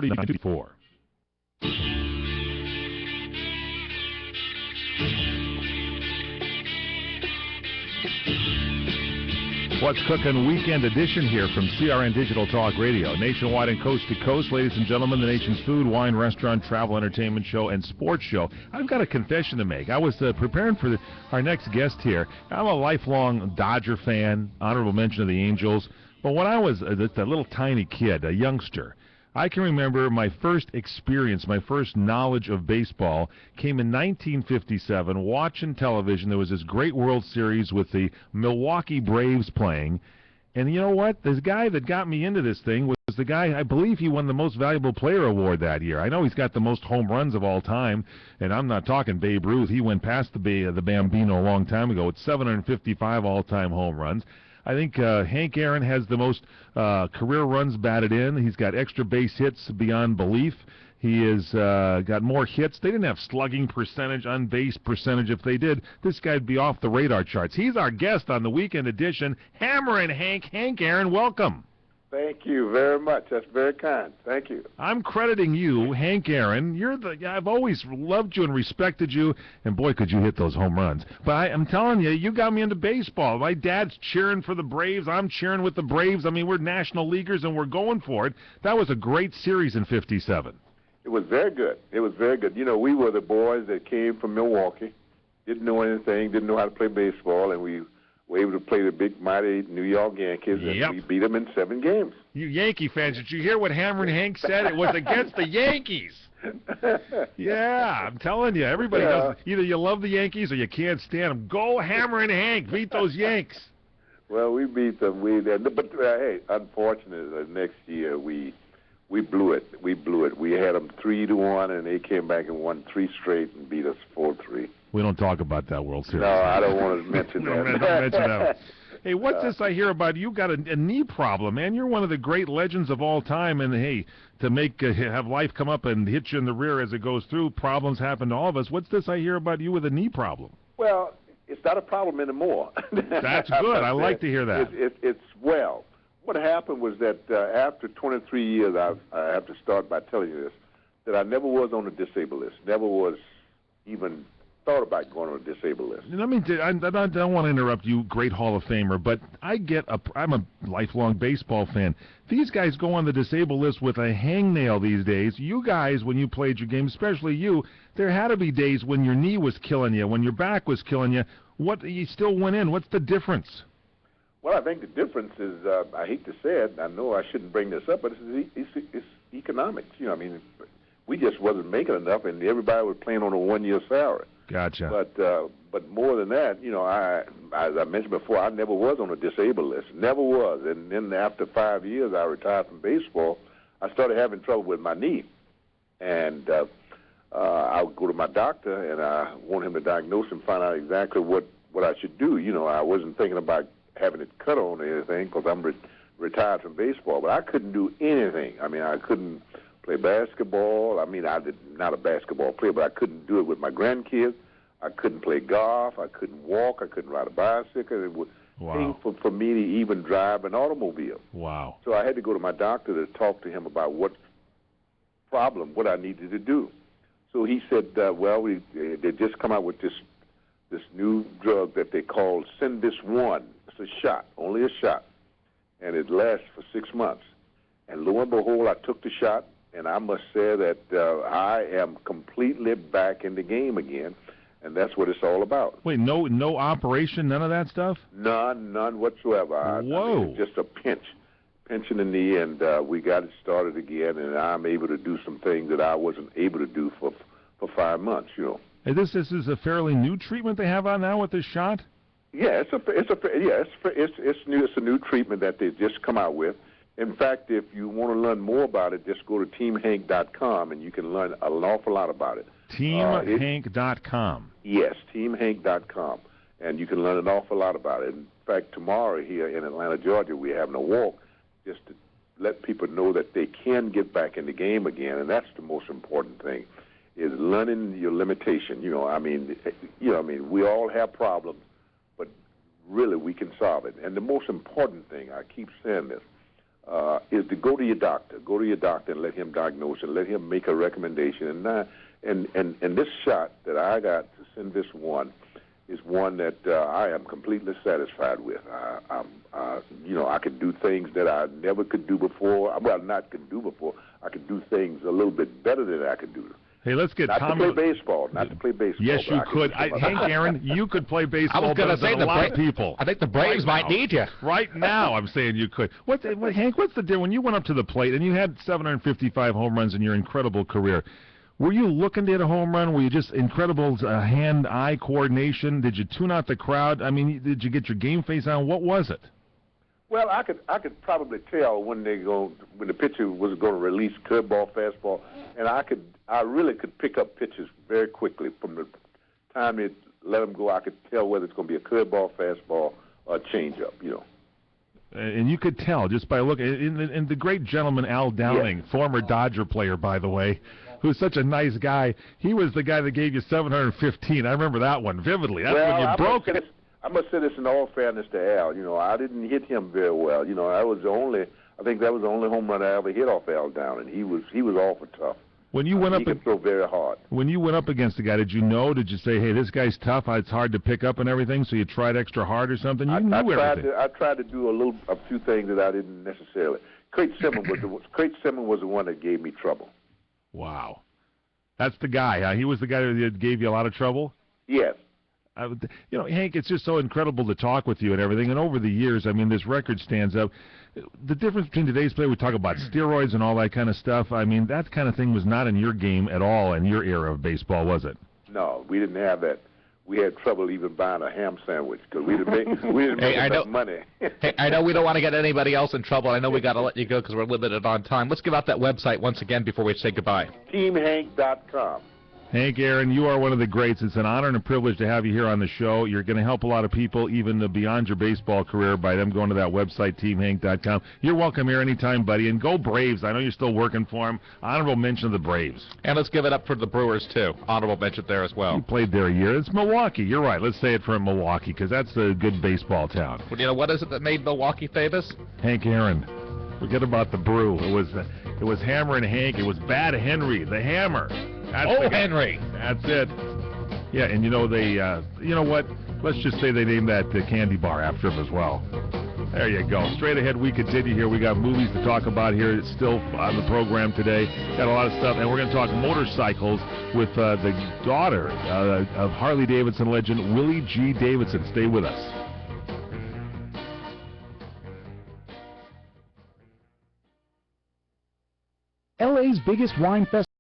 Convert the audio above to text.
94. What's Cooking Weekend Edition here from CRN Digital Talk Radio. Nationwide and coast to coast, ladies and gentlemen, the nation's food, wine, restaurant, travel, entertainment show, and sports show. I've got a confession to make. I was preparing for our next guest here. I'm a lifelong Dodger fan, honorable mention of the Angels. But when I was a little tiny kid, a youngster, I can remember my first experience, my first knowledge of baseball came in 1957, watching television. There was this great World Series with the Milwaukee Braves playing. And you know what? This guy that got me into this thing was the guy, I believe he won the Most Valuable Player award that year. I know he's got the most home runs of all time, and I'm not talking Babe Ruth. He went past the Bambino a long time ago with 755 all-time home runs. I think Hank Aaron has the most career runs batted in. He's got extra base hits beyond belief. He has got more hits. They didn't have slugging percentage, on-base percentage. If they did, this guy'd be off the radar charts. He's our guest on the Weekend Edition. Hammerin' Hank. Hank Aaron, welcome. Thank you very much. That's very kind. Thank you. I'm crediting you, Hank Aaron. I've always loved you and respected you, and boy, could you hit those home runs. But I'm telling you, you got me into baseball. My dad's cheering for the Braves. I'm cheering with the Braves. I mean, we're national leaguers, and we're going for it. That was a great series in '57. It was very good. It was very good. You know, we were the boys that came from Milwaukee, didn't know anything, didn't know how to play baseball, and we were able to play the big, mighty New York Yankees, and we beat them in 7 games. You Yankee fans, did you hear what Hammerin' Hank said? It was against the Yankees. Yeah, I'm telling you, everybody does. Either you love the Yankees or you can't stand them. Go Hammerin' Hank, beat those Yanks. Well, we beat them. But hey, unfortunately, next year we blew it. We blew it. We had them 3-1, and they came back and won 3 straight and beat us 4-3. We don't talk about that World Series. No, I don't want to mention that. Don't mention that. Hey, what's this I hear about? You got a knee problem, man. You're one of the great legends of all time, and hey, to have life come up and hit you in the rear as it goes through, problems happen to all of us. What's this I hear about you with a knee problem? Well, it's not a problem anymore. That's good. I like to hear that. It's well. What happened was that after 23 years, I have to start by telling you this, that I never was on a disabled list, never was even thought about going on a disabled list. I don't want to interrupt you, great Hall of Famer, but I'm a lifelong baseball fan. These guys go on the disabled list with a hangnail these days. You guys, when you played your game, especially you, there had to be days when your knee was killing you, when your back was killing you. You still went in. What's the difference? Well, I think the difference is, I hate to say it, I know I shouldn't bring this up, but it's economics. You know, I mean, we just wasn't making enough, and everybody was playing on a 1-year salary. Gotcha. But more than that, you know, as I mentioned before, I never was on a disabled list. Never was. And then after 5 years, I retired from baseball. I started having trouble with my knee. And I would go to my doctor, and I want him to diagnose and find out exactly what I should do. You know, I wasn't thinking about having it cut on or anything because I'm retired from baseball. But I couldn't do anything. I mean, I couldn't play basketball. I mean, not a basketball player, but I couldn't do it with my grandkids. I couldn't play golf. I couldn't walk. I couldn't ride a bicycle. It was painful for me to even drive an automobile. Wow. So I had to go to my doctor to talk to him about what I needed to do. So he said, well, they just come out with this new drug that they call Sindus 1. It's a shot, only a shot, and it lasts for 6 months. And lo and behold, I took the shot, and I must say that I am completely back in the game again, and that's what it's all about. Wait, no operation, none of that stuff? None whatsoever. Whoa. I mean, just a pinch in the knee, and we got it started again, and I'm able to do some things that I wasn't able to do for 5 months, you know. And this is a fairly new treatment they have on now with this shot? Yeah, it's new. It's a new treatment that they just come out with. In fact, if you want to learn more about it, just go to teamhank.com, and you can learn an awful lot about it. Teamhank.com. Yes, teamhank.com, and you can learn an awful lot about it. In fact, tomorrow here in Atlanta, Georgia, we're having a walk just to let people know that they can get back in the game again, and that's the most important thing, is learning your limitation. I mean, we all have problems, but really we can solve it. And the most important thing, I keep saying this, is to go to your doctor. Go to your doctor and let him diagnose and let him make a recommendation. And this shot that I got, the Synvis 1, is one that I am completely satisfied with. I could do things that I never could do before. Well, not could do before. I could do things a little bit better than I could do. Hey, let's get not Tommy. To play baseball. Not to play baseball. Yes, you could. Hank Aaron, you could play baseball. I was going to say a lot of people. I think the Braves might need you. Right now, I'm saying you could. Hank, what's the difference? When you went up to the plate and you had 755 home runs in your incredible career, were you looking to hit a home run? Were you just incredible hand-eye coordination? Did you tune out the crowd? I mean, did you get your game face on? What was it? Well, I could probably tell when the pitcher was going to release curveball, fastball, and I really could pick up pitches very quickly from the time they let them go. I could tell whether it's going to be a curveball, fastball, or a changeup. And you could tell just by looking. And the great gentleman Al Downing, yes. Former Dodger player, by the way, who's such a nice guy. He was the guy that gave you 715. I remember that one vividly. That's when you broke it. I must say this in all fairness to Al. I didn't hit him very well. I think that was the only home run I ever hit off Al Downing. He was awful tough. When you went he could throw very hard. When you went up against the guy, did you say, hey, this guy's tough, it's hard to pick up and everything, so you tried extra hard or something? I tried to do a few things that I didn't necessarily. Craig Simmons was the one that gave me trouble. Wow. That's the guy, huh? He was the guy that gave you a lot of trouble? Yes. Hank, it's just so incredible to talk with you and everything. And over the years, I mean, this record stands up. The difference between today's player, we talk about steroids and all that kind of stuff. I mean, that kind of thing was not in your game at all in your era of baseball, was it? No, we didn't have that. We had trouble even buying a ham sandwich because we didn't make enough money. Hey, I know we don't want to get anybody else in trouble. I know we got to let you go because we're limited on time. Let's give out that website once again before we say goodbye. TeamHank.com. Hank Aaron, you are one of the greats. It's an honor and a privilege to have you here on the show. You're going to help a lot of people, even beyond your baseball career, by them going to that website, teamhank.com. You're welcome here anytime, buddy. And go Braves. I know you're still working for them. Honorable mention of the Braves. And let's give it up for the Brewers, too. Honorable mention there as well. You played there a year. It's Milwaukee. You're right. Let's say it for Milwaukee, because that's a good baseball town. Well, what is it that made Milwaukee famous? Hank Aaron. Forget about the brew. It was Hammer and Hank. It was Bad Henry, the Hammer. That's Henry. That's it. Yeah, and you know what? Let's just say they named that candy bar after him as well. There you go. Straight ahead, we continue here. We got movies to talk about here. It's still on the program today. Got a lot of stuff, and we're going to talk motorcycles with the daughter of Harley-Davidson legend Willie G. Davidson. Stay with us. LA's biggest wine festival.